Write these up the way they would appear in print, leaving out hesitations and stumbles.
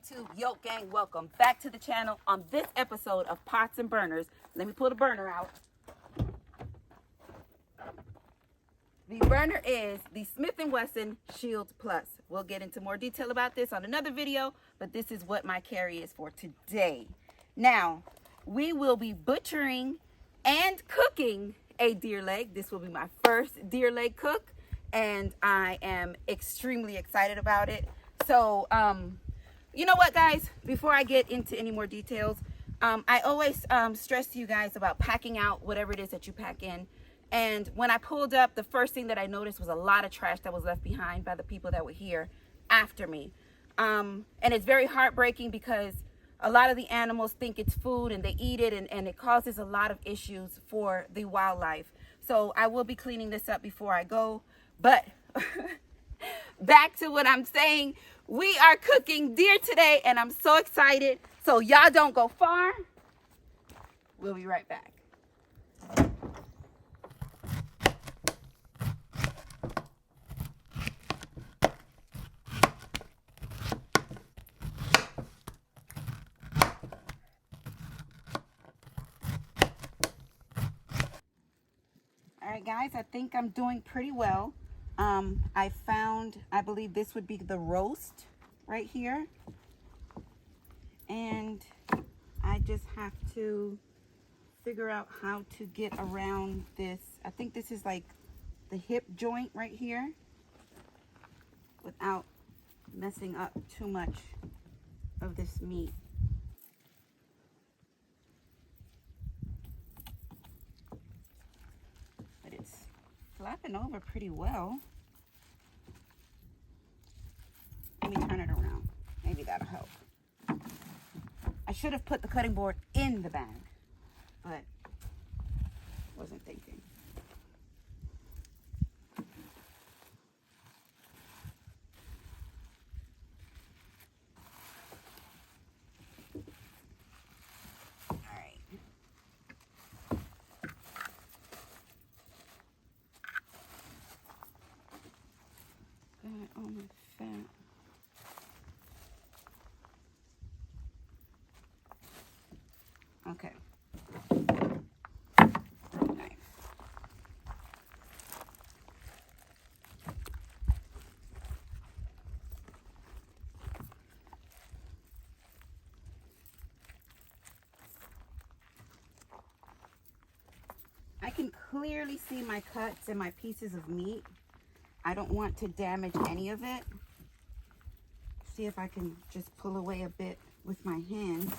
YouTube, Yoke Gang, welcome back to the channel. On this episode of Pots and Burners, let me pull the burner out. The burner is the Smith & Wesson Shield Plus. We'll get into more detail about this on another video, but this is what my carry is for today. Now, we will be butchering and cooking a deer leg. This will be my first deer leg cook, and I am extremely excited about it. So, you know what, guys? Before I get into any more details, I always stress to you guys about packing out whatever it is that you pack in. And when I pulled up, the first thing that I noticed was a lot of trash that was left behind by the people that were here after me. And it's very heartbreaking because a lot of the animals think it's food and they eat it, and it causes a lot of issues for the wildlife. So I will be cleaning this up before I go. But back to what I'm saying, we are cooking deer today and I'm so excited. So y'all don't go far. We'll be right back. All right, guys, I think I'm doing pretty well. I believe this would be the roast right here. And I just have to figure out how to get around this. I think this is like the hip joint right here without messing up too much of this meat. But it's flapping over pretty well. Let me turn it around. Maybe that'll help. I should have put the cutting board in the bag, but wasn't thinking. All right. Got all my fat. Okay. Nice. I can clearly see my cuts and my pieces of meat. I don't want to damage any of it. See if I can just pull away a bit with my hands.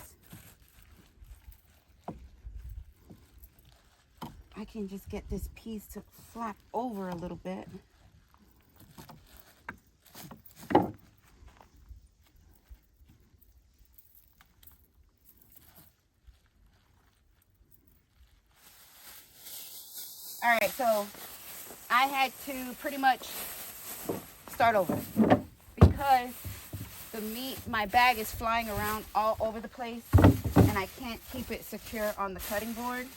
I can just get this piece to flap over a little bit. All right, so I had to pretty much start over because the meat, my bag is flying around all over the place and I can't keep it secure on the cutting board.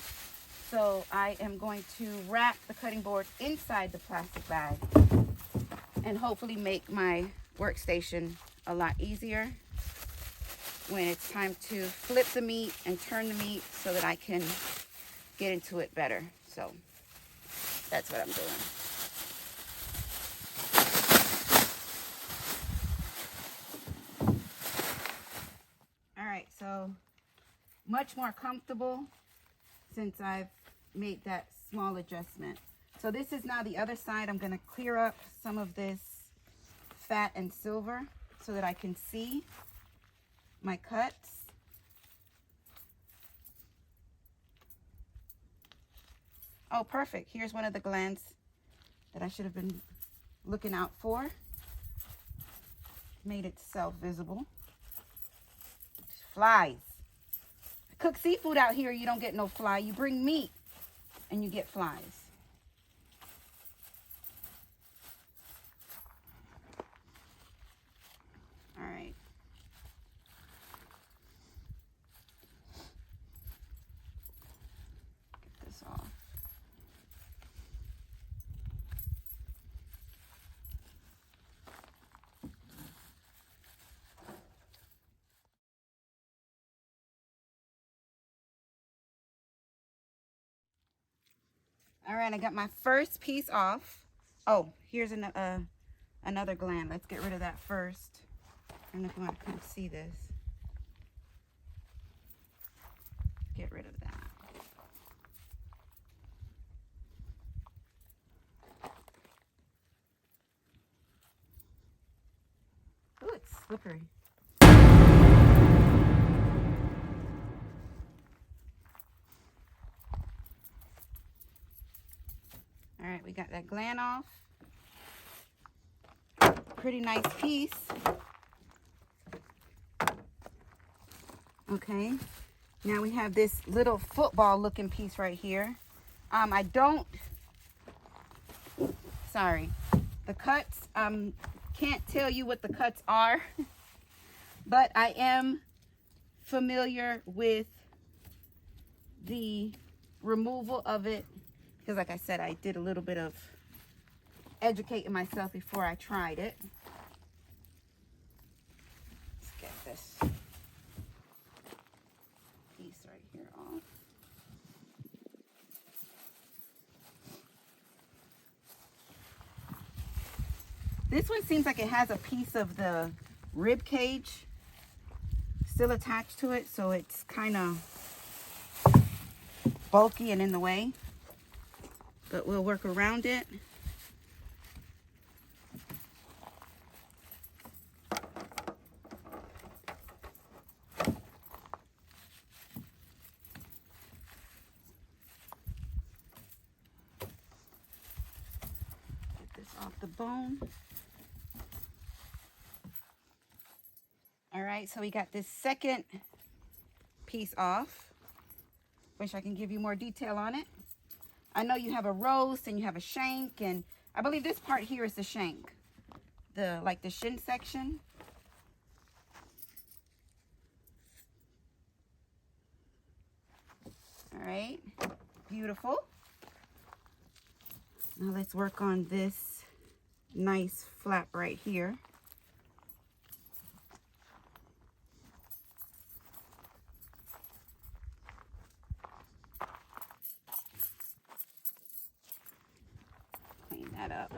So I am going to wrap the cutting board inside the plastic bag and hopefully make my workstation a lot easier when it's time to flip the meat and turn the meat so that I can get into it better. So that's what I'm doing. All right, so much more comfortable since I've made that small adjustment. So this is now the other side. I'm going to clear up some of this fat and silver so that I can see my cuts. Oh, perfect. Here's one of the glands that I should have been looking out for. Made itself visible. Flies. Cook seafood out here, you don't get no fly. You bring meat and you get flies. All right. Get this off. All right, I got my first piece off. Oh, here's another gland. Let's get rid of that first. I don't know if you want to kind of see this. Get rid of that. Oh, it's slippery. All right, we got that gland off. Pretty nice piece. Okay, now we have this little football looking piece right here. Sorry, the cuts, can't tell you what the cuts are, but I am familiar with the removal of it, because like I said, I did a little bit of educating myself before I tried it. Let's get this piece right here off. This one seems like it has a piece of the rib cage still attached to it, so it's kind of bulky and in the way, but we'll work around it. Get this off the bone. All right, so we got this second piece off. Wish I can give you more detail on it. I know you have a roast and you have a shank, and I believe this part here is the shank, like the shin section. All right, beautiful. Now let's work on this nice flap right here. Clean that up.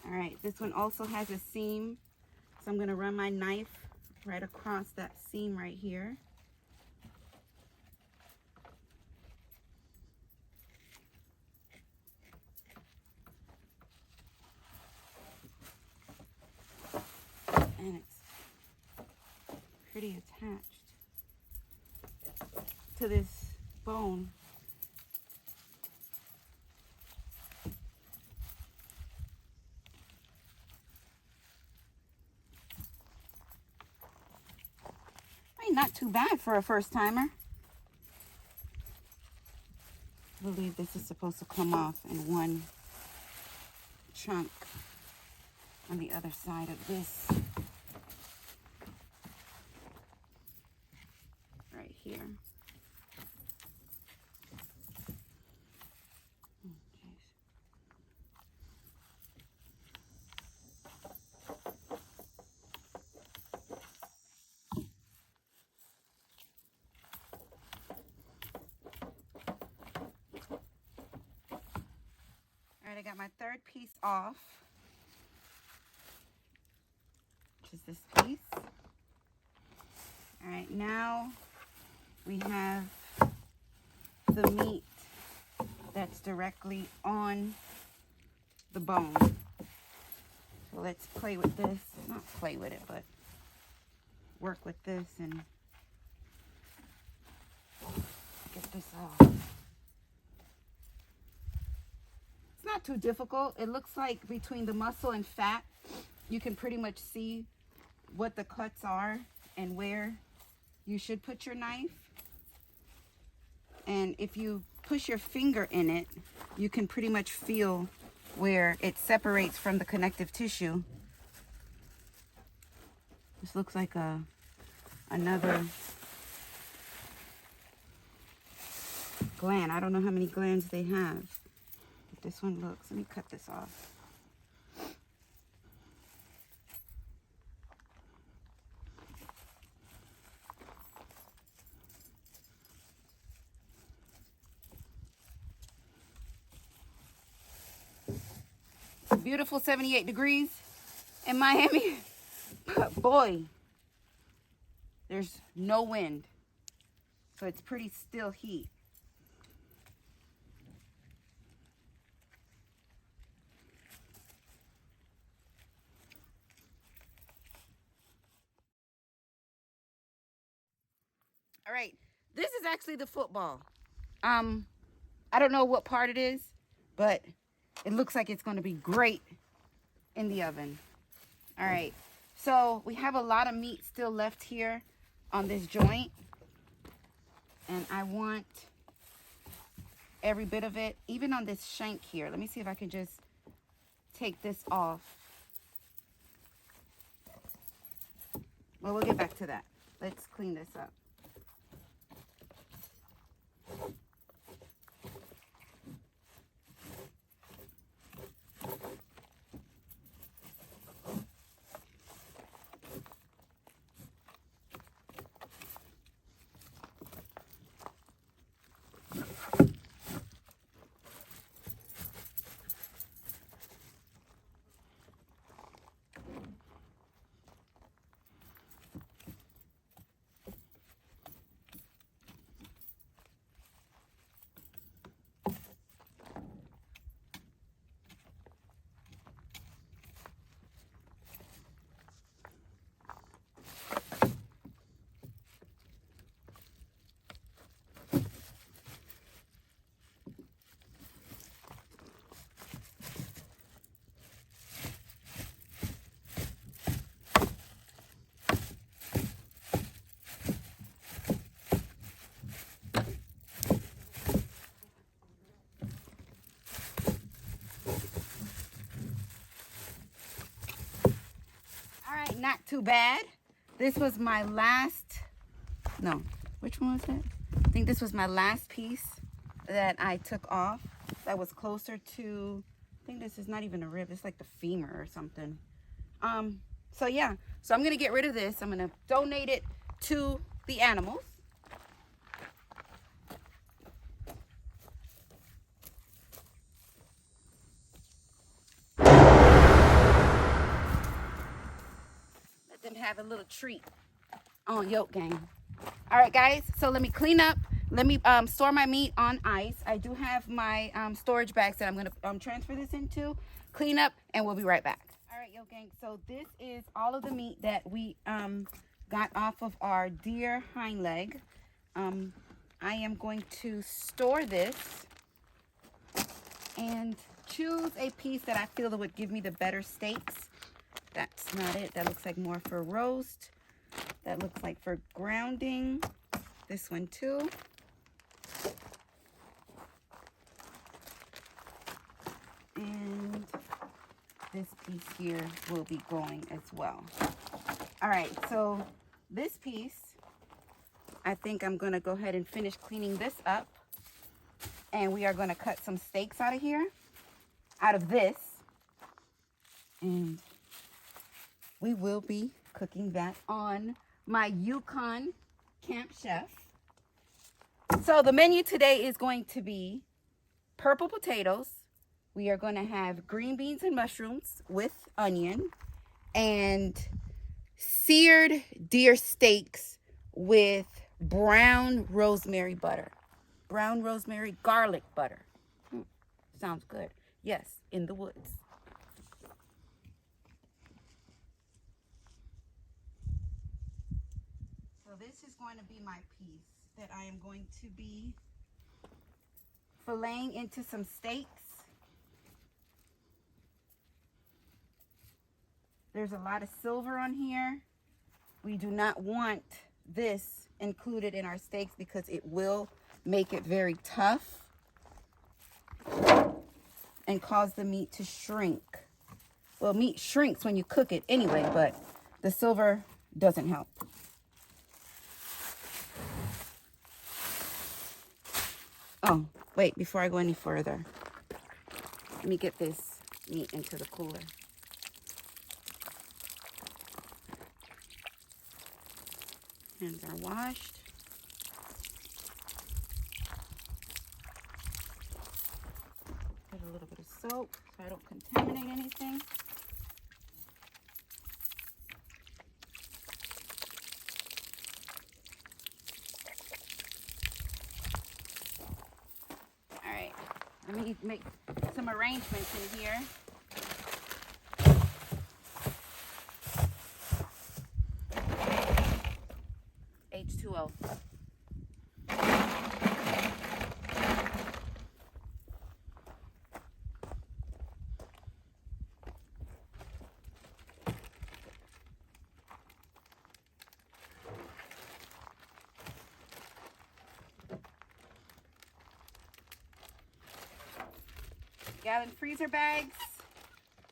All right, this one also has a seam, so I'm going to run my knife right across that seam right here. And it's pretty attached to this bone. Not too bad for a first timer. I believe this is supposed to come off in one chunk on the other side of this right here. All right, I got my third piece off, which is this piece. All right, now we have the meat that's directly on the bone. So let's play with this, not play with it, but work with this and get this off. It's not too difficult. It looks like between the muscle and fat, you can pretty much see what the cuts are and where you should put your knife. And if you push your finger in it, you can pretty much feel where it separates from the connective tissue. This looks like another gland. I don't know how many glands they have. But this one looks, let me cut this off. beautiful 78 degrees in Miami. But boy, there's no wind. So it's pretty still heat. All right, this is actually the football. I don't know what part it is, but it looks like it's going to be great in the oven. All right, so we have a lot of meat still left here on this joint, and I want every bit of it, even on this shank here. Let me see if I can just take this off. Well, we'll get back to that. Let's clean this up. Not too bad. This was my last, no, which one was it? I think this was my last piece that I took off. That was closer to, I think this is not even a rib. It's like the femur or something. So yeah, so I'm gonna get rid of this. I'm gonna donate it to the animals. Them have a little treat on Yoke Gang. All right, guys, so let me clean up. Let me store my meat on ice. I do have my storage bags that I'm gonna transfer this into, clean up, and we'll be right back. All right, Yoke Gang, so this is all of the meat that we got off of our deer hind leg. I am going to store this and choose a piece that I feel that would give me the better steaks. That's not it. That looks like more for roast. That looks like for grounding. This one too. And this piece here will be going as well. All right, so this piece, I think I'm gonna go ahead and finish cleaning this up. And we are gonna cut some steaks out of here, out of this. And we will be cooking that on my Yukon Camp Chef. So the menu today is going to be purple potatoes. We are going to have green beans and mushrooms with onion, and seared deer steaks with brown rosemary butter. Brown rosemary garlic butter. Sounds good. Yes, in the woods. So this is going to be my piece that I am going to be filleting into some steaks. There's a lot of silver on here. We do not want this included in our steaks because it will make it very tough and cause the meat to shrink. Well, meat shrinks when you cook it anyway, but the silver doesn't help. Oh, wait, before I go any further, let me get this meat into the cooler. Hands are washed. Put a little bit of soap so I don't contaminate anything. All right, let me make some arrangements in here. H2O. Gallon freezer bags.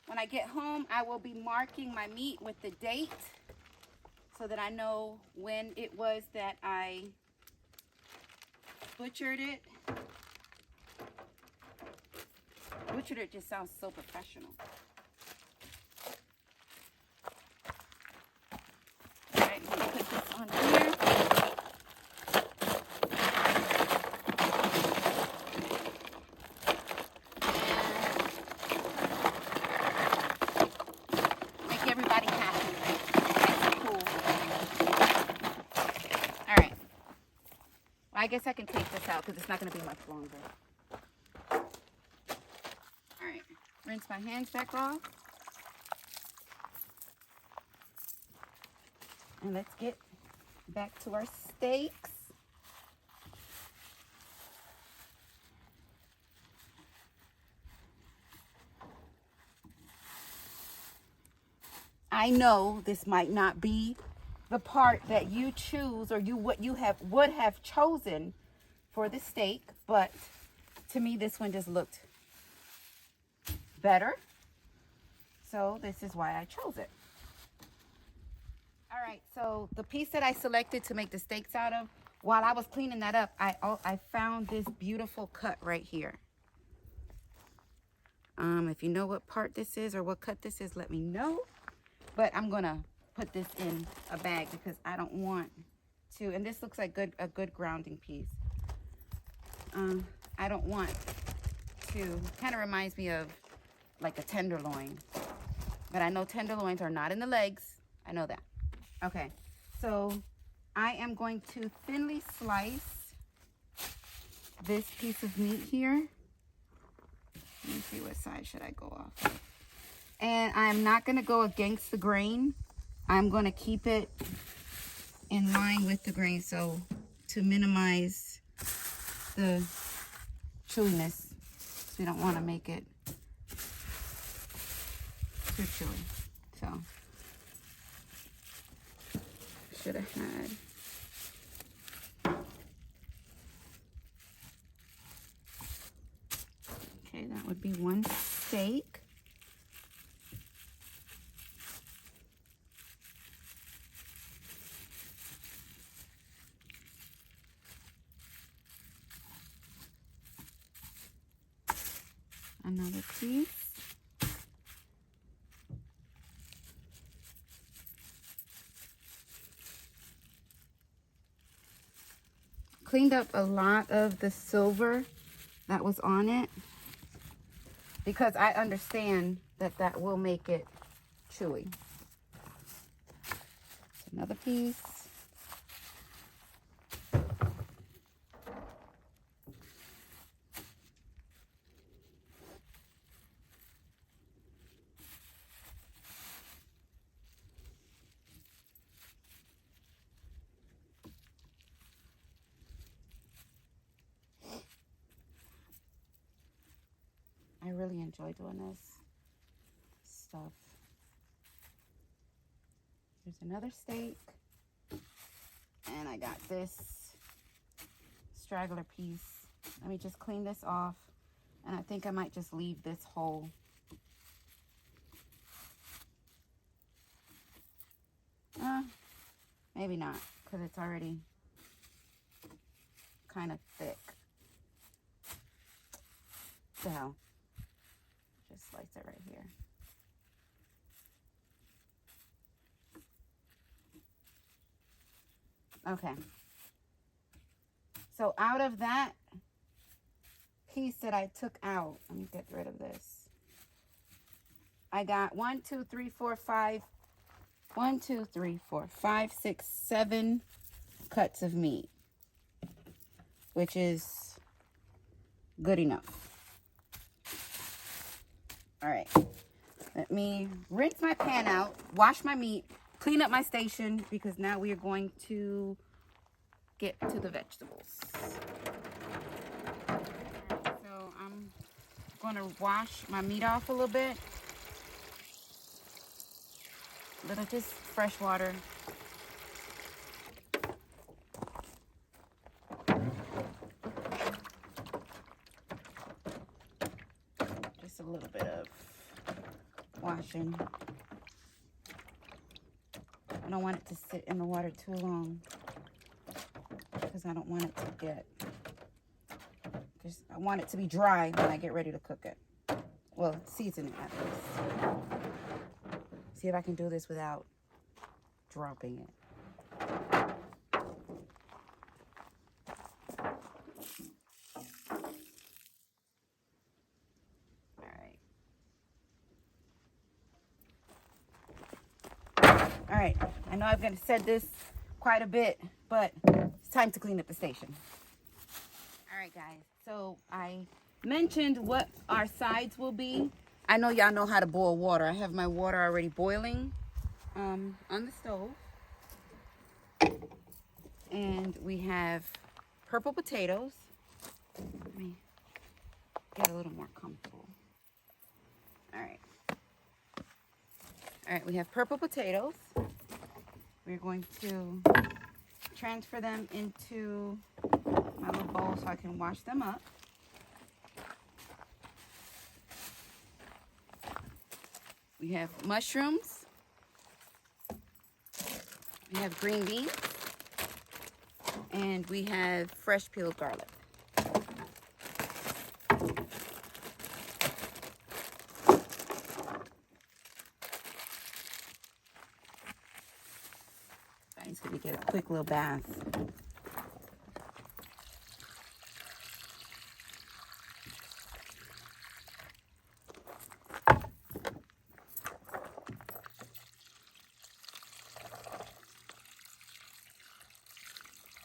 When I get home, I will be marking my meat with the date so that I know when it was that I butchered it. Butchered it just sounds so professional. All right, I'm gonna put this on here. Everybody happy. That's cool. All right. Well, I guess I can take this out because it's not going to be much longer. All right. Rinse my hands back off. And let's get back to our steaks. I know this might not be the part that you choose or would have chosen for the steak, but to me this one just looked better. So this is why I chose it. All right, so the piece that I selected to make the steaks out of, while I was cleaning that up, I found this beautiful cut right here. If you know what part this is or what cut this is, let me know. But I'm gonna put this in a bag because I don't want to, and this looks like a good grounding piece. I don't want to, kind of reminds me of like a tenderloin. But I know tenderloins are not in the legs. I know that. Okay, so I am going to thinly slice this piece of meat here. Let me see, what side should I go off? And I'm not going to go against the grain. I'm going to keep it in line with the grain, so to minimize the chewiness. So we don't want to make it too chewy. So should have had. Okay, that would be one steak. Another piece. Cleaned up a lot of the silver that was on it because I understand that that will make it chewy. Another piece. I really enjoy doing this stuff. Here's another steak. And I got this straggler piece. Let me just clean this off. And I think I might just leave this whole. Maybe not, because it's already kind of thick. So, just slice it right here. Okay. So out of that piece that I took out, let me get rid of this. I got 1, 2, 3, 4, 5. 1, 2, 3, 4, 5, 6, 7 cuts of meat, which is good enough. All right, let me rinse my pan out, wash my meat, clean up my station, because now we are going to get to the vegetables. So I'm going to wash my meat off a little bit. Little just fresh water. Just a little bit of washing. I don't want it to sit in the water too long because I don't want it to get, I want it to be dry when I get ready to cook it. Well, season it at least. See if I can do this without dropping it. All right, I know I've said this quite a bit, but it's time to clean up the station. All right, guys, so I mentioned what our sides will be. I know y'all know how to boil water. I have my water already boiling on the stove. And we have purple potatoes. Let me get a little more comfortable. All right. All right, we have purple potatoes. We're going to transfer them into my little bowl so I can wash them up. We have mushrooms. We have green beans. And we have fresh peeled garlic. I'm just going to get a quick little bath.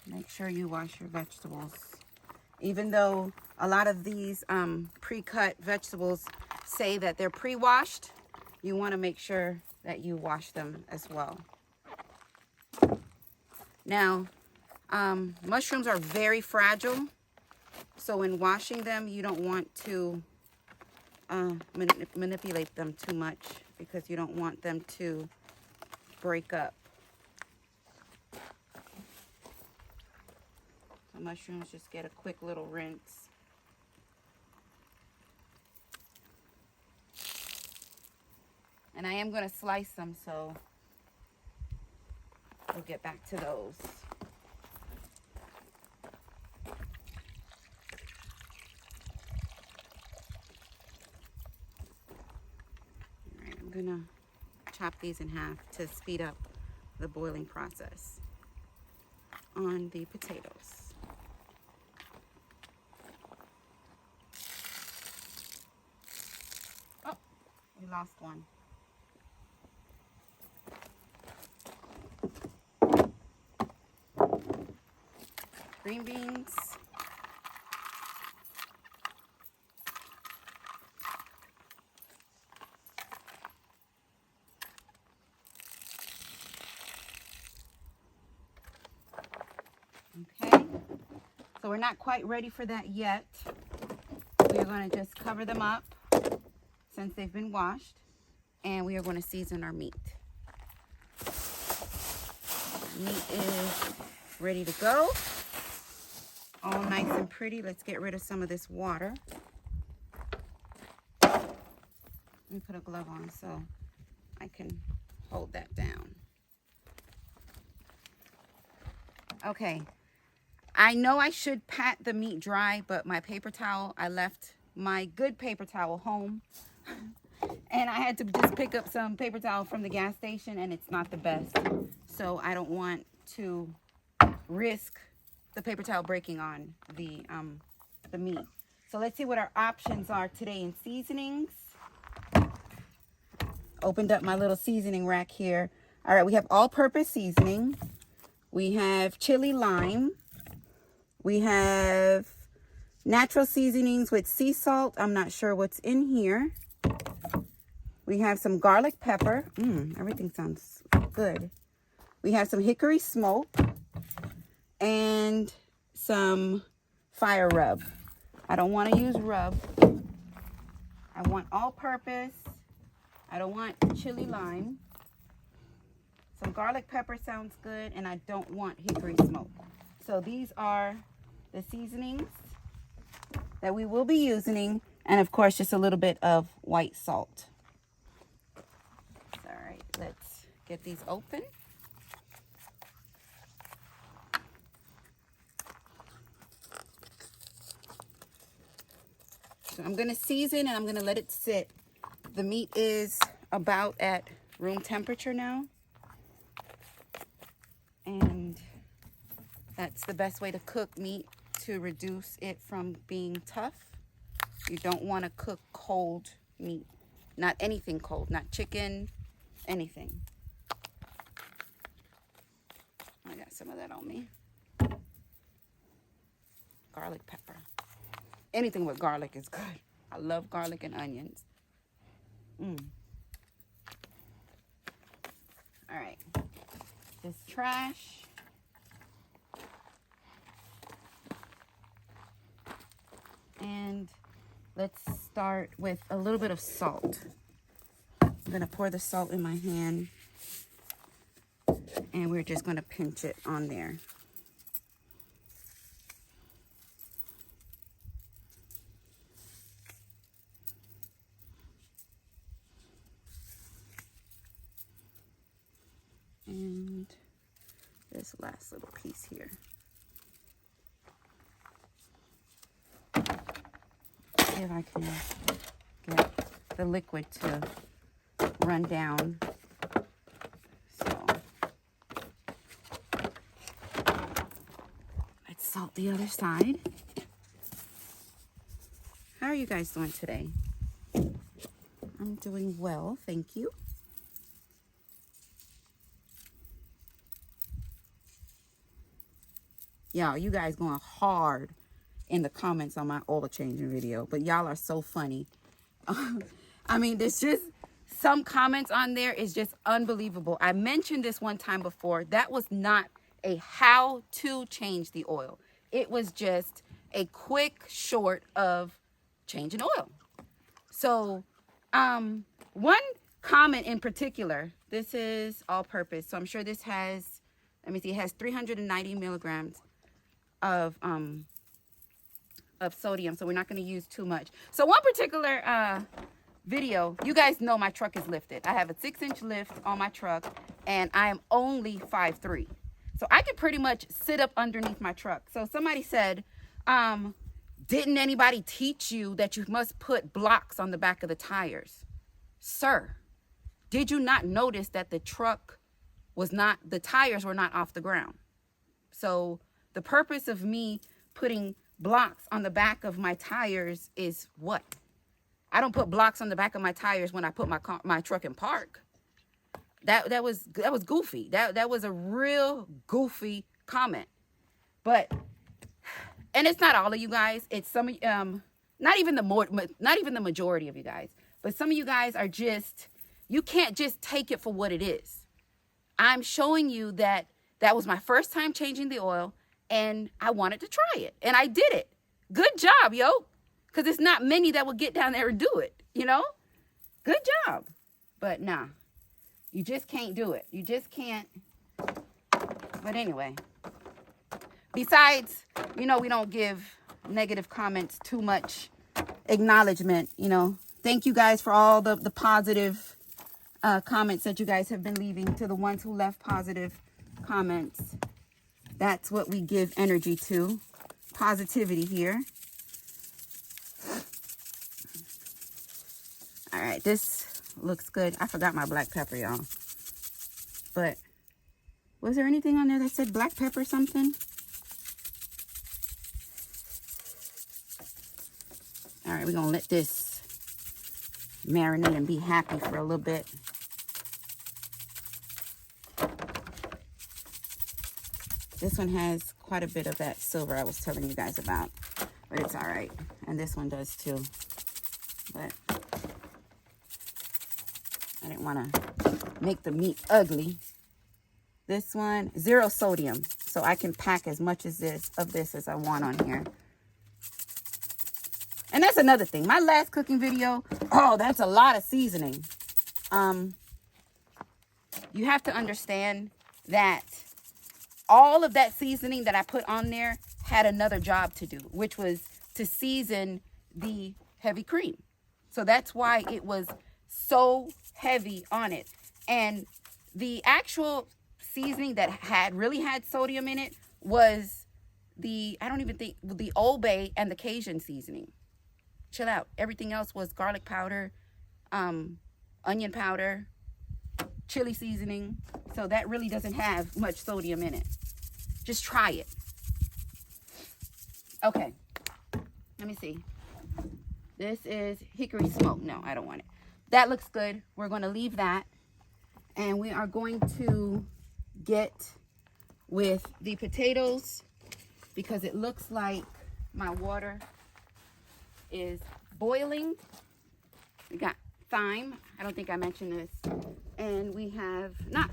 Make sure you wash your vegetables. Even though a lot of these pre-cut vegetables say that they're pre-washed, you want to make sure that you wash them as well. Now, mushrooms are very fragile, so in washing them, you don't want to manipulate them too much because you don't want them to break up. The mushrooms just get a quick little rinse. And I am going to slice them, so we'll get back to those. All right, I'm going to chop these in half to speed up the boiling process on the potatoes. Oh, we lost one. Green beans. Okay, so we're not quite ready for that yet. We're going to just cover them up since they've been washed, and we are going to season our meat. Meat is ready to go. All nice and pretty. Let's get rid of some of this water. Let me put a glove on so I can hold that down. Okay. I know I should pat the meat dry, but my paper towel, I left my good paper towel home. And I had to just pick up some paper towel from the gas station, and it's not the best. So I don't want to risk the paper towel breaking on the meat. So let's see what our options are today in seasonings. opened up my little seasoning rack here. All right, we have all-purpose seasoning. We have chili lime. We have natural seasonings with sea salt. I'm not sure what's in here. We have some garlic pepper. Everything sounds good. We have some hickory smoke and some fire rub. I don't want to use rub. I want all-purpose. I don't want chili lime. Some garlic pepper sounds good, and I don't want hickory smoke. So these are the seasonings that we will be using, and of course just a little bit of white salt. All right, let's get these open. So I'm going to season and I'm going to let it sit. The meat is about at room temperature now. And that's the best way to cook meat to reduce it from being tough. You don't want to cook cold meat. Not anything cold, not chicken, anything. I got some of that on me. Garlic pepper. Anything with garlic is good. I love garlic and onions. All right. This trash. And let's start with a little bit of salt. I'm going to pour the salt in my hand. And we're just going to pinch it on there. And this last little piece here. See if I can get the liquid to run down. So let's salt the other side. How are you guys doing today? I'm doing well, thank you. Y'all, you guys going hard in the comments on my oil changing video, but y'all are so funny. I mean, there's just some comments on there is just unbelievable. I mentioned this one time before. That was not a how to change the oil. It was just a quick short of changing oil. So, one comment in particular, this is all purpose. So I'm sure this has, let me see, it has 390 milligrams of sodium, so we're not going to use too much. So one particular video, you guys know my truck is lifted. I have a 6-inch lift on my truck, and I am only 5'3", so I can pretty much sit up underneath my truck. So somebody said, didn't anybody teach you that you must put blocks on the back of the tires? Sir, did you not notice that the truck was not, the tires were not off the ground? So the purpose of me putting blocks on the back of my tires is what? I don't put blocks on the back of my tires when I put my truck in park. That was goofy. That was a real goofy comment. But, and it's not all of you guys. It's some not even the majority of you guys. But some of you guys are just, you can't just take it for what it is. I'm showing you that that was my first time changing the oil. And I wanted to try it. And I did it. Good job, yo. Because it's not many that will get down there and do it, you know? Good job. But nah, you just can't do it. You just can't. But anyway. Besides, you know, we don't give negative comments too much acknowledgement, you know. Thank you guys for all the positive comments that you guys have been leaving. To the ones who left positive comments. That's what we give energy to. Positivity here. All right, this looks good. I forgot my black pepper, y'all. But was there anything on there that said black pepper something? All right, we're going to let this marinate and be happy for a little bit. This one has quite a bit of that silver I was telling you guys about, but it's all right. And this one does too, but I didn't want to make the meat ugly. This one, 0 sodium, so I can pack as much as this as I want on here. And that's another thing. My last cooking video, oh, that's a lot of seasoning. You have to understand that all of that seasoning that I put on there had another job to do, which was to season the heavy cream. So that's why it was so heavy on it. And the actual seasoning that really had sodium in it was the Old Bay and the Cajun seasoning. Chill out. Everything else was garlic powder, onion powder, chili seasoning. So that really doesn't have much sodium in it. Just try it. Okay. Let me see. This is hickory smoke. No, I don't want it. That looks good. We're going to leave that. And we are going to get with the potatoes because it looks like my water is boiling. We got thyme. I don't think I mentioned this. And we have, not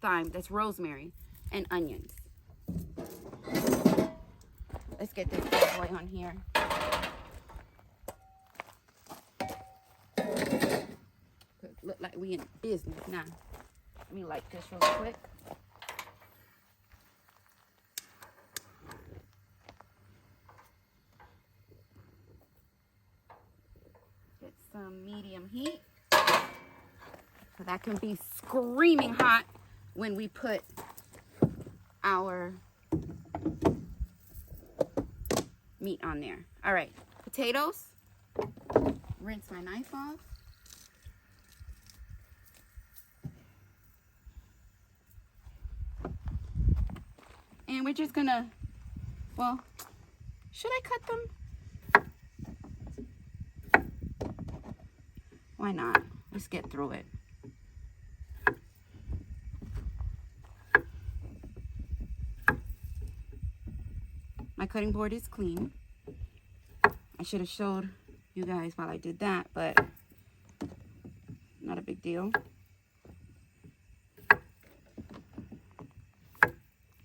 thyme, that's rosemary and onions. Let's get this bad boy on here. Look like we in business now. Let me light this real quick. Get some medium heat. So that can be screaming hot when we put our meat on there. All right, potatoes. Rinse my knife off. And we're just gonna, well, should I cut them? Why not? Let's get through it. My cutting board is clean. I should have showed you guys while I did that, but not a big deal.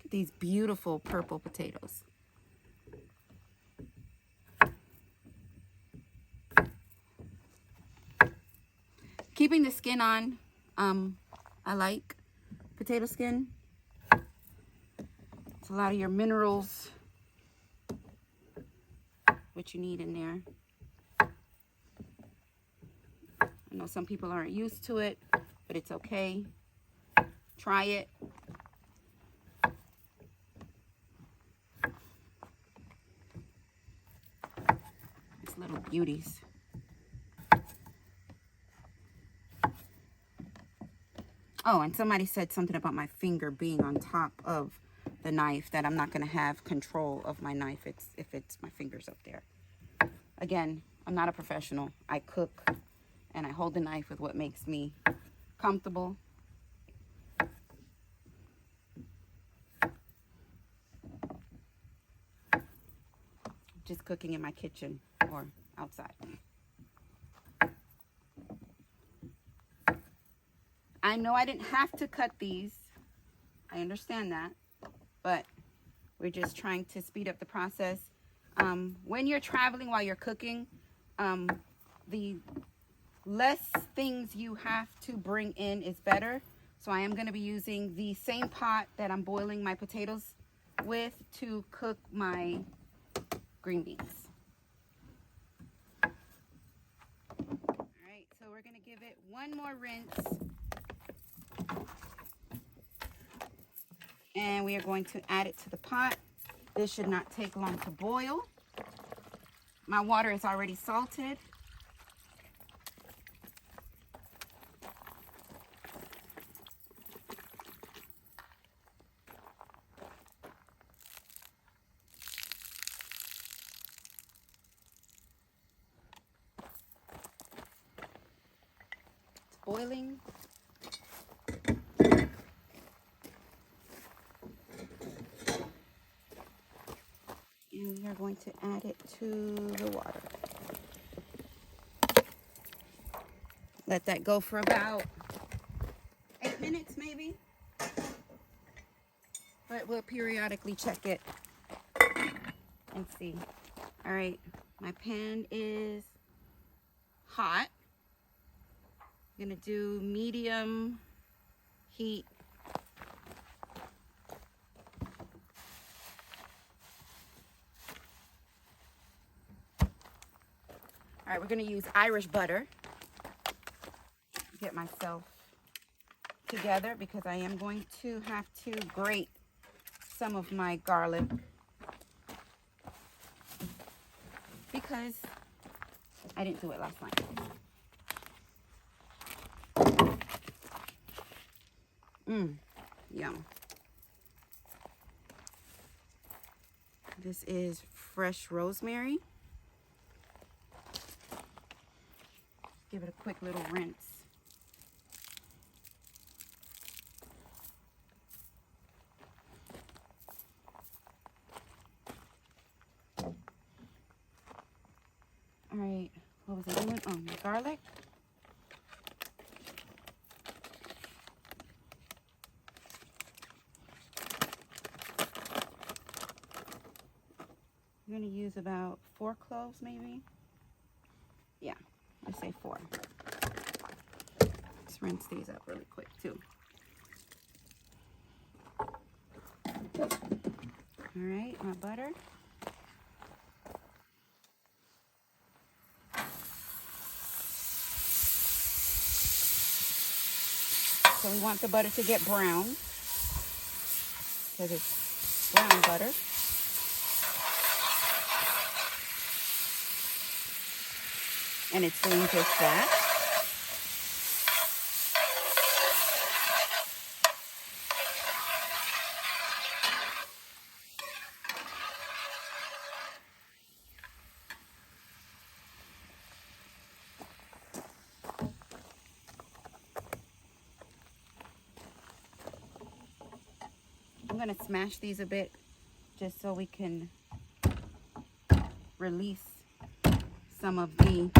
These beautiful purple potatoes. Keeping the skin on, I like potato skin. It's a lot of your minerals, what you need in there. I know some people aren't used to it, but it's okay. Try it. Little beauties. Oh, and somebody said something about my finger being on top of the knife, that I'm not going to have control of my knife if it's my fingers up there. Again, I'm not a professional. I cook and I hold the knife with what makes me comfortable. Just cooking in my kitchen or outside. I know I didn't have to cut these. I understand that, but we're just trying to speed up the process. When you're traveling while you're cooking, the less things you have to bring in is better. So I am going to be using the same pot that I'm boiling my potatoes with to cook my green beans. All right, so we're going to give it one more rinse. And we are going to add it to the pot. This should not take long to boil. My water is already salted. Boiling. And we are going to add it to the water. Let that go for about 8 minutes maybe. But we'll periodically check it and see. All right, my pan is hot. I'm gonna do medium heat. All right, we're gonna use Irish butter. Get myself together because I am going to have to grate some of my garlic because I didn't do it last night. Yum. This is fresh rosemary. Give it a quick little rinse. All right, what was I doing? Oh, my garlic. I'm gonna use about 4 cloves, maybe. Yeah, I say 4. Let's rinse these up really quick too. All right, my butter. So we want the butter to get brown because it's brown butter. And it's doing just that. I'm going to smash these a bit just so we can release some of the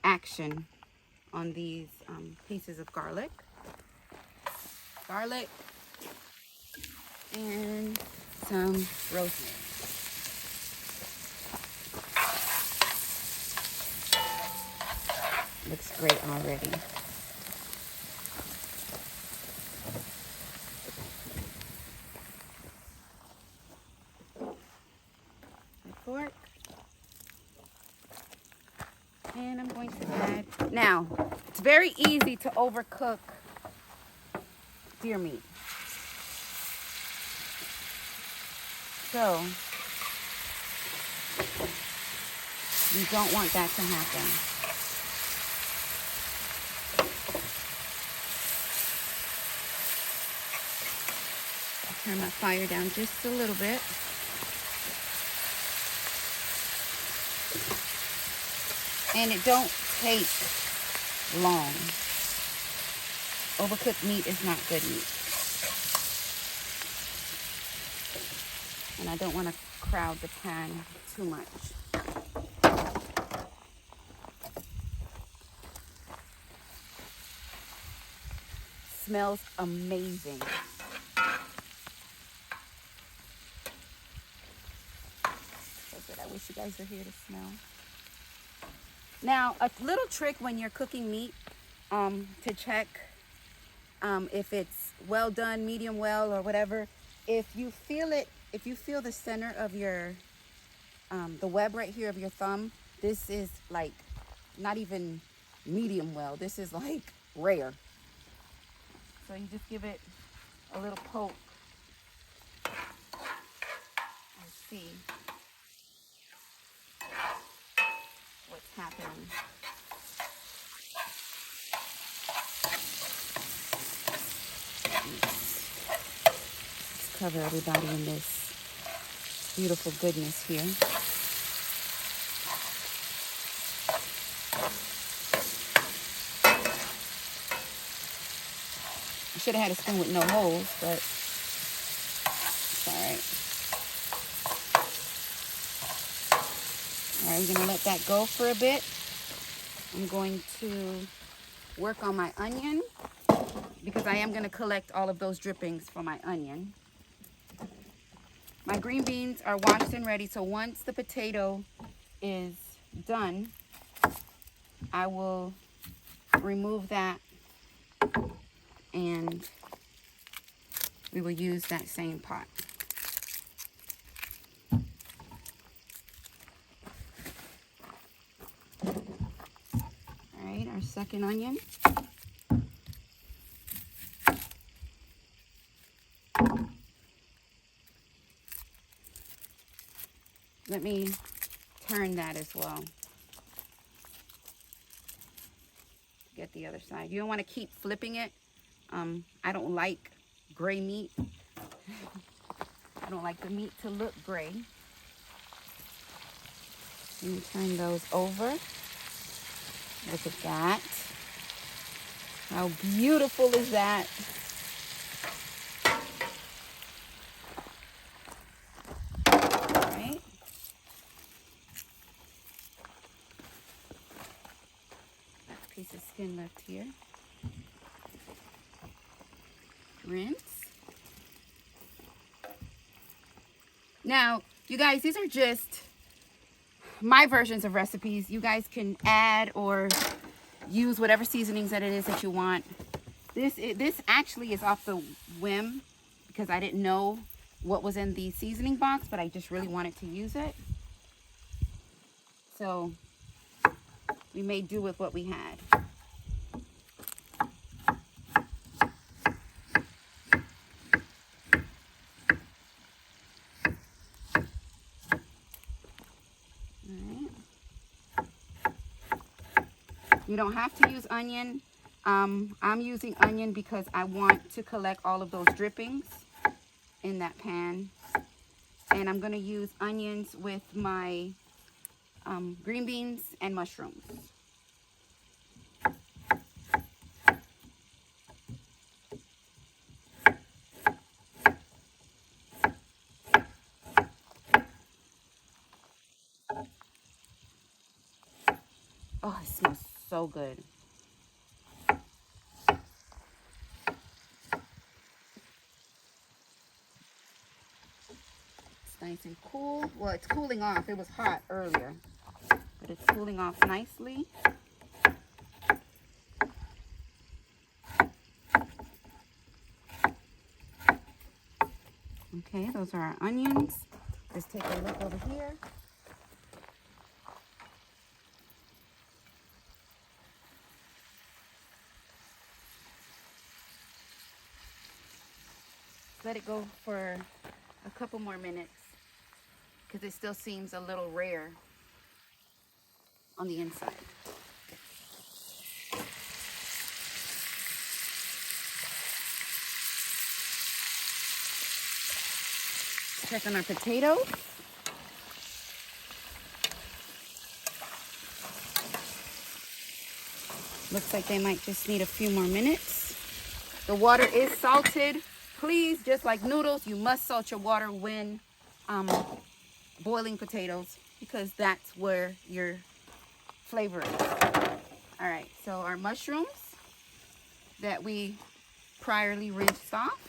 action on these pieces of garlic. Garlic and some rosemary. Looks great already. Fork. And I'm going to add, now it's very easy to overcook deer meat. So you don't want that to happen. I'll turn my fire down just a little bit. And it don't take long. Overcooked meat is not good meat. And I don't want to crowd the pan too much. Smells amazing. So good. I wish you guys were here to smell. Now, a little trick when you're cooking meat to check if it's well done, medium well, or whatever. If you feel it, if you feel the center of your, the web right here of your thumb, this is like not even medium well. This is like rare. So you just give it a little poke and see what's happening. Let's cover everybody in this beautiful goodness here. I should have had a spoon with no holes, but it's all right. All right, I'm gonna let that go for a bit. I'm going to work on my onion because I am gonna collect all of those drippings for my onion. My green beans are washed and ready, so once the potato is done, I will remove that and we will use that same pot. All right, our second onion. Let me turn that as well. Get the other side. You don't want to keep flipping it. I don't like gray meat. I don't like the meat to look gray. Let me turn those over. Look at that. How beautiful is that? All right. Piece of skin left here. Rinse. Now, you guys, these are just my versions of recipes. You guys can add or use whatever seasonings that it is that you want. This actually is off the whim because I didn't know what was in the seasoning box, but I just really wanted to use it. So we may do with what we had. You don't have to use onion. I'm using onion because I want to collect all of those drippings in that pan. And I'm going to use onions with my green beans and mushrooms. Oh, it smells so good. It's nice and cool. Well, it's cooling off. It was hot earlier, but it's cooling off nicely. Okay, those are our onions. Let's take a look over here. Let it go for a couple more minutes because it still seems a little rare on the inside. Check on our potatoes. Looks like they might just need a few more minutes. The water is salted. Please, just like noodles, you must salt your water when boiling potatoes because that's where your flavor is. All right, so our mushrooms that we priorly rinsed off.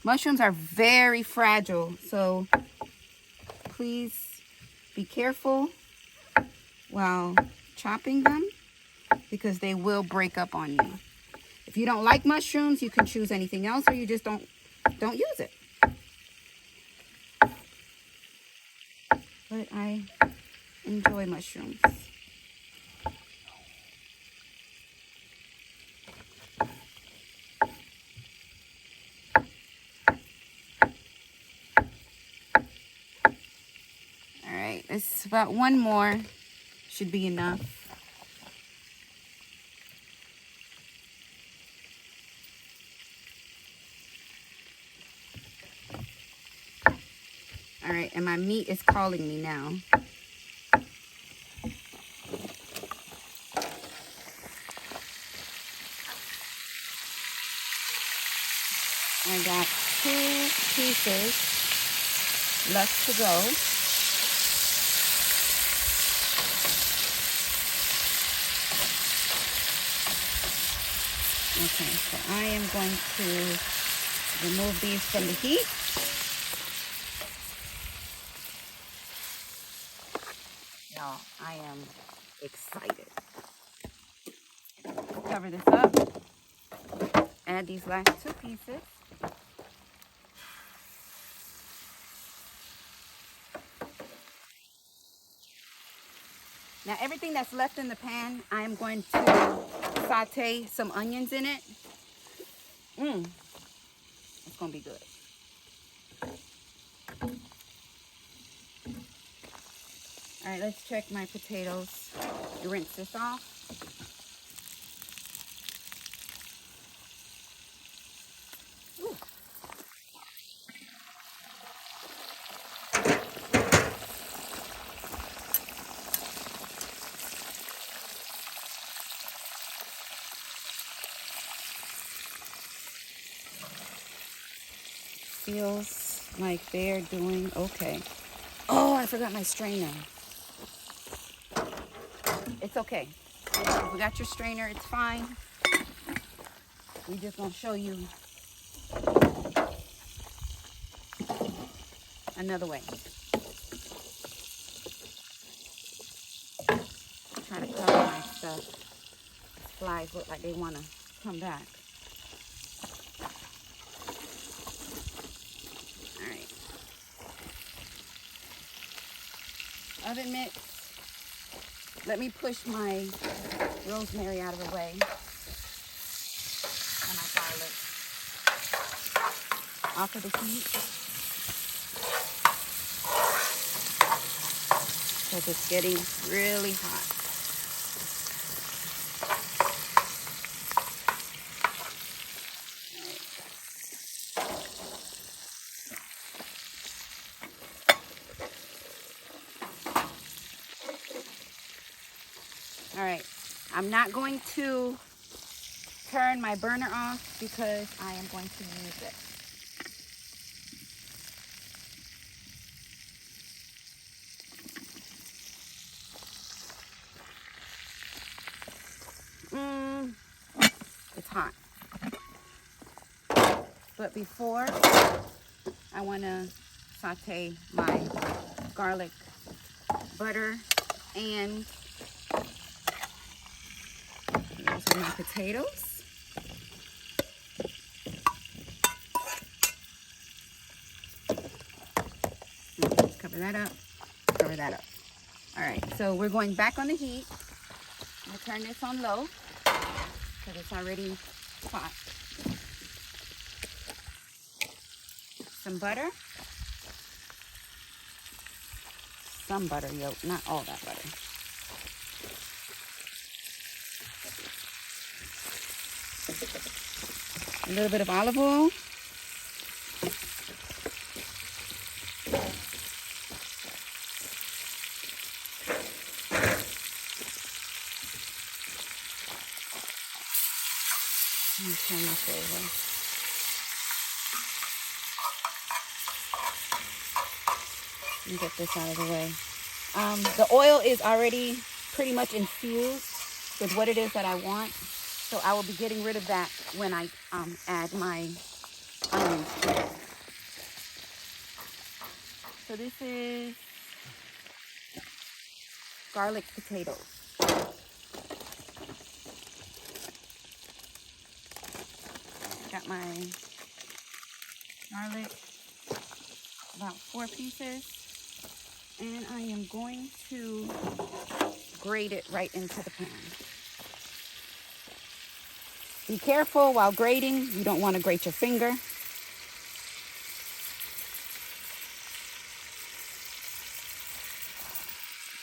Mushrooms are very fragile, so please be careful while chopping them because they will break up on you. If you don't like mushrooms, you can choose anything else or you just don't use it. But I enjoy mushrooms. It's about one more should be enough. All right, and my meat is calling me now. I got 2 pieces left to go. Okay, so I am going to remove these from the heat. Y'all, I am excited. Cover this up. Add these last 2 pieces. Now everything that's left in the pan, I am going to saute some onions in it. It's gonna be good. All right, let's check my potatoes. Rinse this off. Ooh. Feels like they're doing okay. Oh, I forgot my strainer. It's okay. If we got your strainer, it's fine. We're just gonna show you another way. Try to cover my stuff. These flies look like they wanna come back. All right. Oven mitt. Let me push my rosemary out of the way. And my garlic off of the heat. Because it's getting really hot. All right, I'm not going to turn my burner off because I am going to use it. It's hot. But before, I want to saute my garlic butter and those are my potatoes. Let's cover that up. Cover that up. All right, so we're going back on the heat. I'm gonna turn this on low because it's already hot. Some butter. Some butter yolk, not all that butter. A little bit of olive oil. Let me turn this over. Let me get this out of the way. The oil is already pretty much infused with what it is that I want. So I will be getting rid of that when I add my onions to it. So this is garlic potatoes. Got my garlic, about 4 pieces. And I am going to grate it right into the pan. Be careful while grating. You don't want to grate your finger.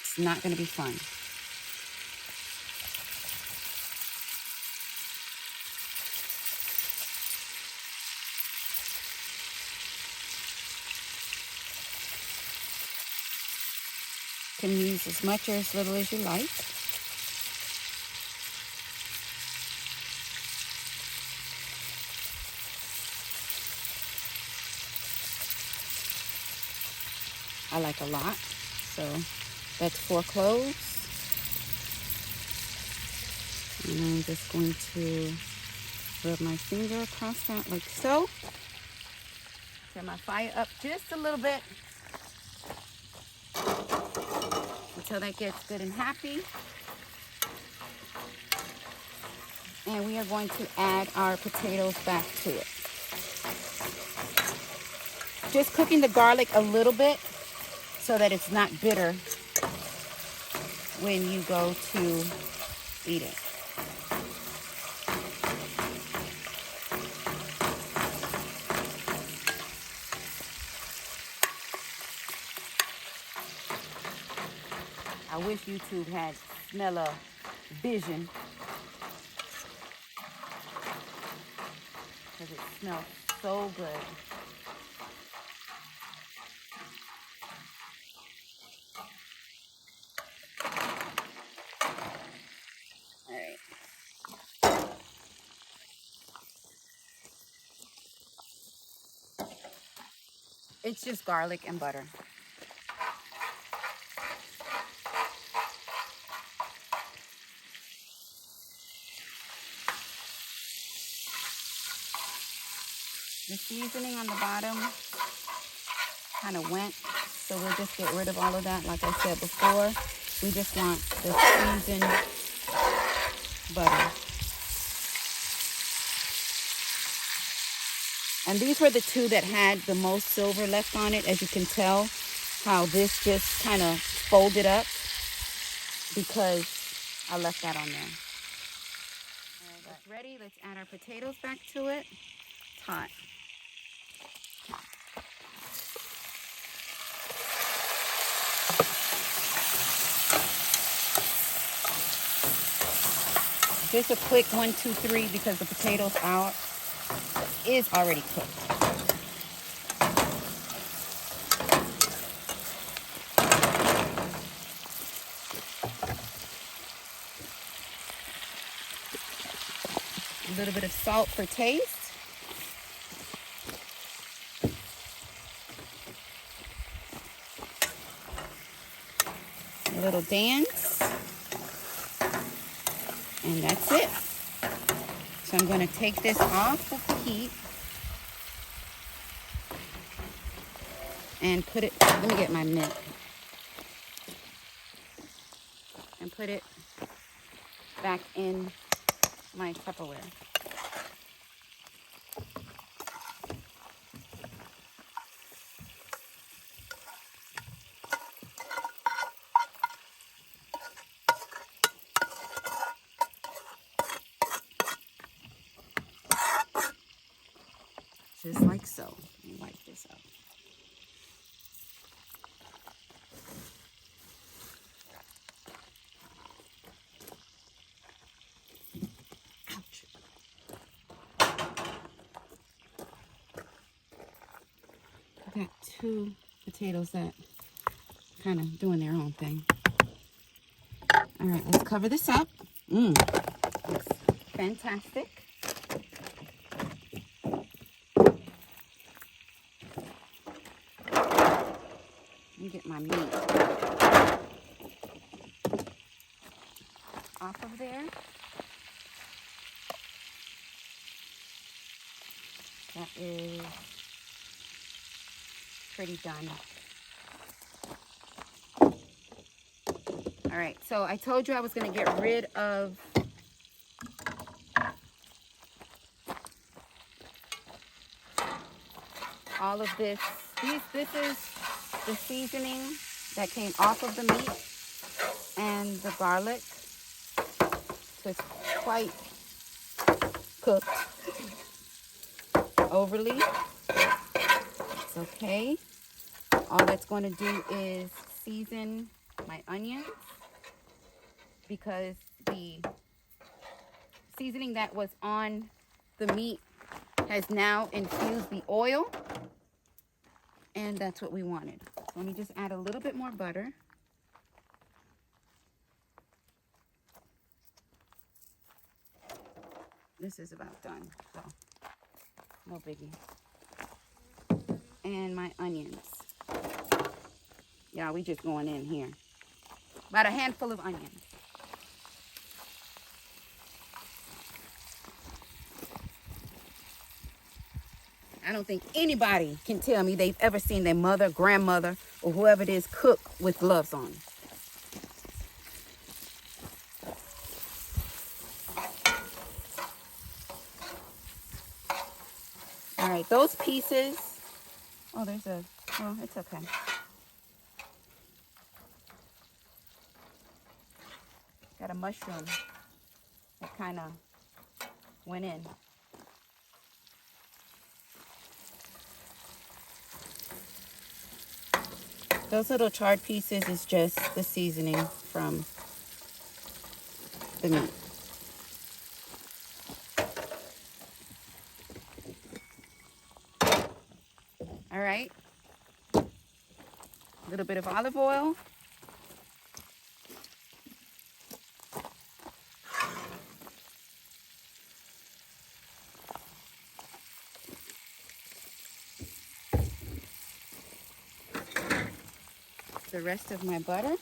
It's not going to be fun. You can use as much or as little as you like. I like a lot. So that's 4 cloves. And I'm just going to rub my finger across that like so. Turn my fire up just a little bit until that gets good and happy. And we are going to add our potatoes back to it. Just cooking the garlic a little bit so that it's not bitter when you go to eat it. I wish YouTube had smell-o-vision, because it smells so good. All right. It's just garlic and butter. The seasoning on the bottom kind of went, so we'll just get rid of all of that. Like I said before, we just want the seasoned butter. And these were the two that had the most silver left on it. As you can tell, how this just kind of folded up because I left that on there. All right, that's ready. Let's add our potatoes back to it. It's hot. Just a quick 1, 2, 3 because the potatoes is already cooked. A little bit of salt for taste. A little dance. And that's it. So I'm going to take this off of the heat and put it, let me get my mitt, and put it back in my Tupperware. Just like so. Let me wipe this up. Ouch. I got 2 potatoes that kind of doing their own thing. All right, let's cover this up. Looks fantastic. Let me get my meat off of there. That is pretty done. All right, so I told you I was going to get rid of all of this. This is the seasoning that came off of the meat and the garlic. So it's quite cooked overly. It's okay. All that's going to do is season my onions, because the seasoning that was on the meat has now infused the oil, and that's what we wanted. So let me just add a little bit more butter. This is about done, so no biggie. And my onions. Y'all, we just going in here. About a handful of onions. I don't think anybody can tell me they've ever seen their mother, grandmother, or whoever it is cook with gloves on. All right, those pieces. Oh, there's a, oh, it's okay. Got a mushroom that kind of went in. Those little charred pieces is just the seasoning from the meat. All right. A little bit of olive oil. The rest of my butter.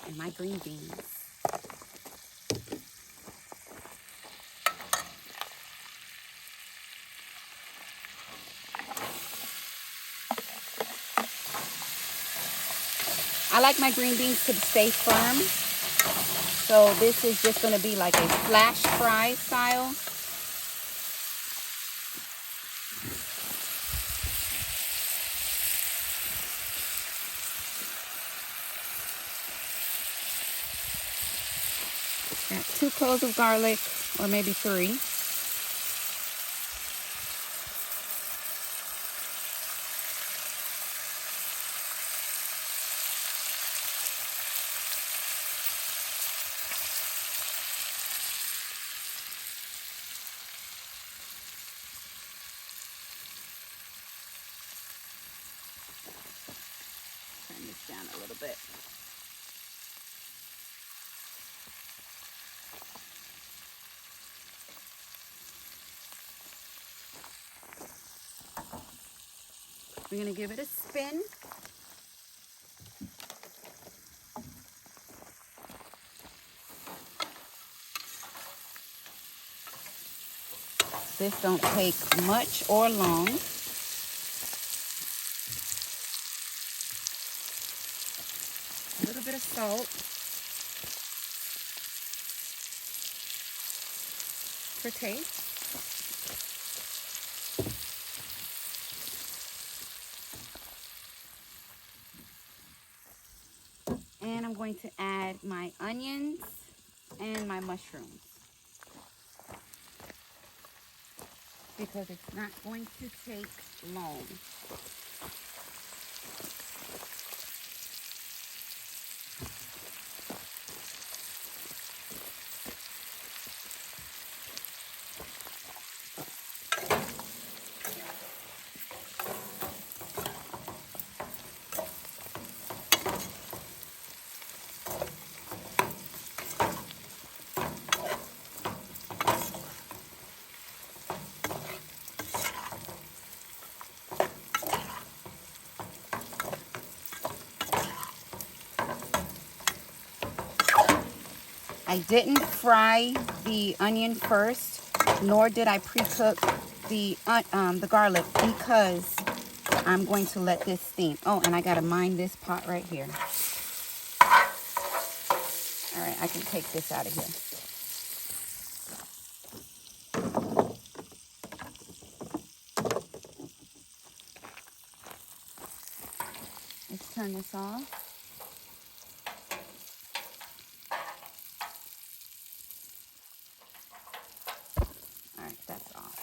And my green beans. I like my green beans to stay firm. So this is just going to be like a flash fry style. Got 2 cloves of garlic, or maybe 3. Turn this down a little bit. We're going to give it a spin. This don't take much or long. A little bit of salt for taste. And I'm going to add my onions and my mushrooms, because it's not going to take long. I didn't fry the onion first, nor did I pre-cook the garlic, because I'm going to let this steam. Oh, and I gotta mind this pot right here. All right, I can take this out of here. Let's turn this off. All right, that's off.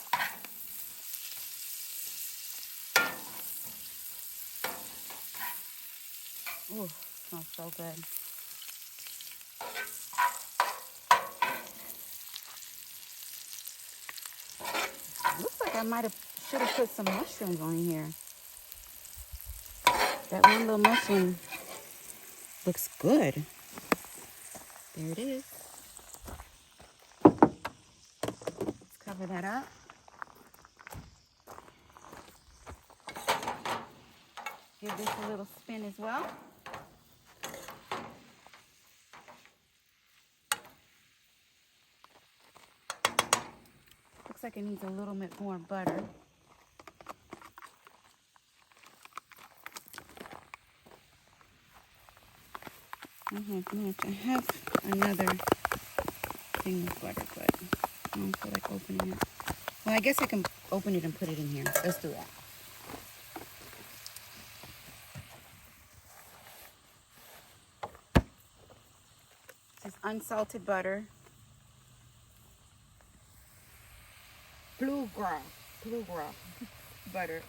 Ooh, smells so good. Looks like I should have put some mushrooms on here. That one little mushroom looks good. There it is. Cover that up. Give this a little spin as well. Looks like it needs a little bit more butter. I have another thing of butter, but I don't feel like opening it. Well, I guess I can open it and put it in here. Let's do that. This is unsalted butter. Bluegrass butter.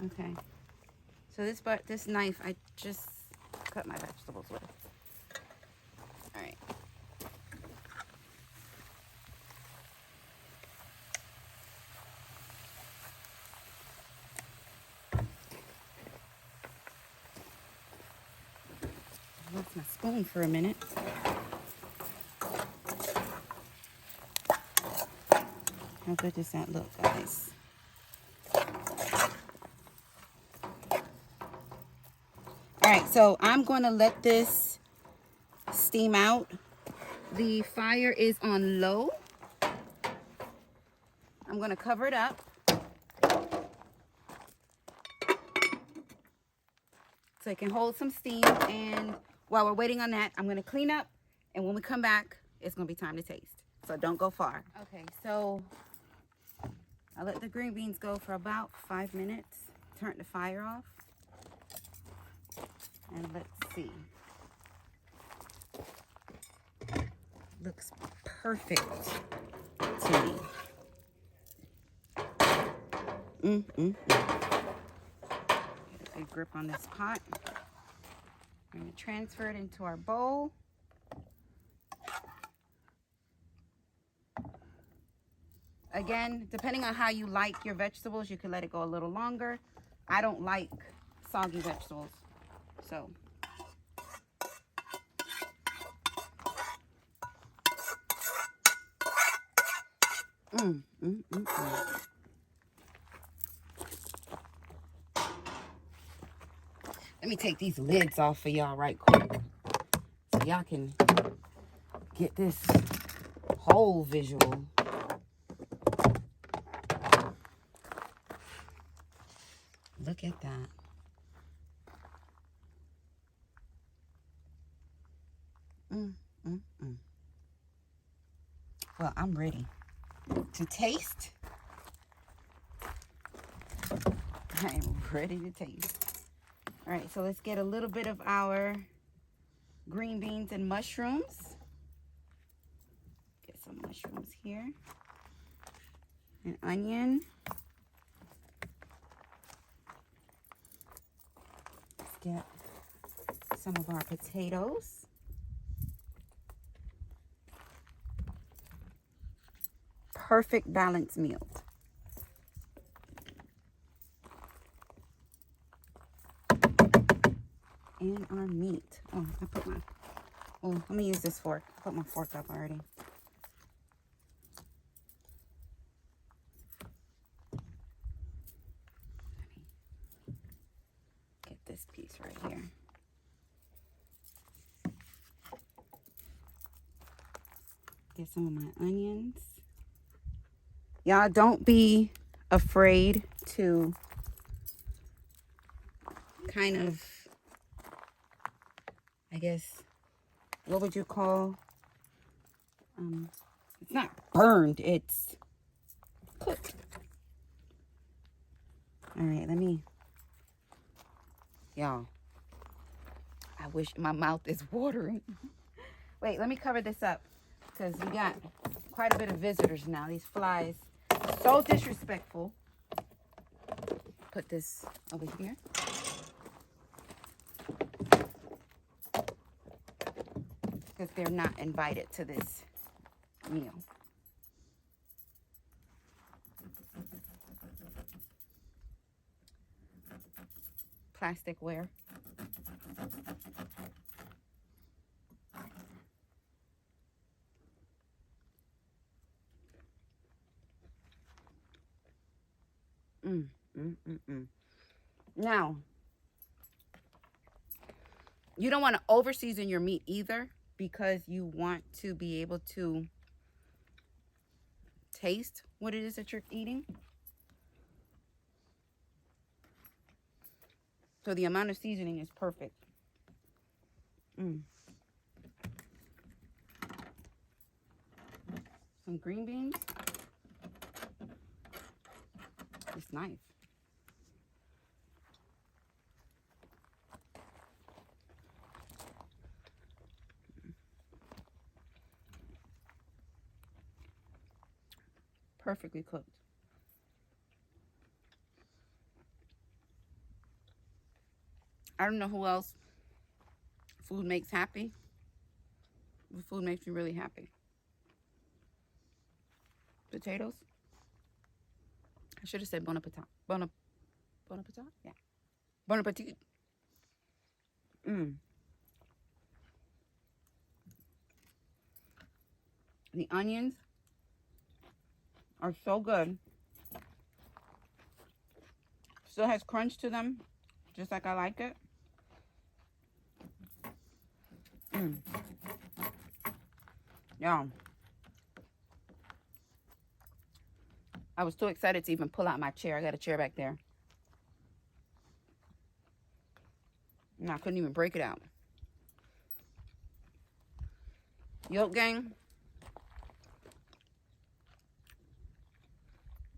Okay, so this knife I just cut my vegetables with. All right. I lost my spoon for a minute. How good does that look, guys? All right, so I'm going to let this steam out. The fire is on low. I'm going to cover it up. So it can hold some steam. And while we're waiting on that, I'm going to clean up. And when we come back, it's going to be time to taste. So don't go far. Okay, so I let the green beans go for about 5 minutes. Turn the fire off. And let's see. Looks perfect to me. Get a good grip on this pot. We're going to transfer it into our bowl. Again, depending on how you like your vegetables, you can let it go a little longer. I don't like soggy vegetables, so. Let me take these lids off for y'all right quick, so y'all can get this whole visual. Look at that. Well, I'm ready to taste. I am ready to taste. All right, so let's get a little bit of our green beans and mushrooms. Get some mushrooms here. An onion. Let's get some of our potatoes. Perfect balanced meal. And our meat. Oh, I put my, oh, let me use this fork. I put my fork up already. Let me get this piece right here. Get some of my onions. Y'all don't be afraid to kind of, I guess, what would you call, it's not burned, it's cooked. All right, let me, y'all, I wish my mouth is watering. Wait, let me cover this up because we got quite a bit of visitors now. These flies, so disrespectful. Put this over here. Because they're not invited to this meal. plasticware. Now, you don't want to over season your meat either, because you want to be able to taste what it is that you're eating. So the amount of seasoning is perfect. Some green beans. This knife. Perfectly cooked. I don't know who else food makes happy, but food makes me really happy. Potatoes. I should have said bon appetit. Bon appetit? Yeah. Bon appetit. The onions are so good. Still has crunch to them, just like I like it. Yeah. I was too excited to even pull out my chair. I got a chair back there. And I couldn't even break it out. Yolk gang,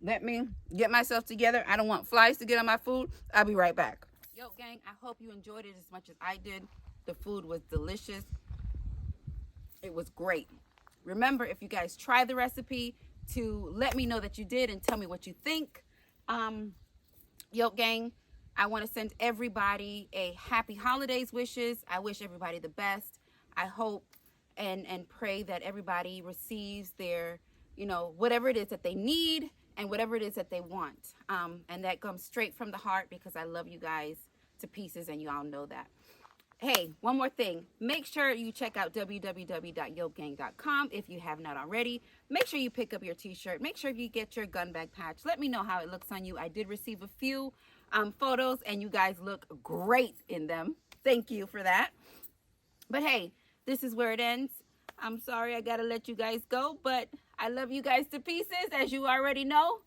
let me get myself together. I don't want flies to get on my food. I'll be right back. Yolk gang, I hope you enjoyed it as much as I did. The food was delicious. It was great. Remember, if you guys try the recipe, to let me know that you did and tell me what you think. Yolk gang, I want to send everybody a happy holidays wishes. I wish everybody the best. I hope and pray that everybody receives their, whatever it is that they need and whatever it is that they want. And that comes straight from the heart, because I love you guys to pieces, and you all know that. Hey, one more thing. Make sure you check out www.yolkgang.com if you have not already. Make sure you pick up your t-shirt. Make sure you get your gun bag patch. Let me know how it looks on you. I did receive a few photos, and you guys look great in them. Thank you for that. But hey, this is where it ends. I'm sorry I got to let you guys go, but I love you guys to pieces, as you already know.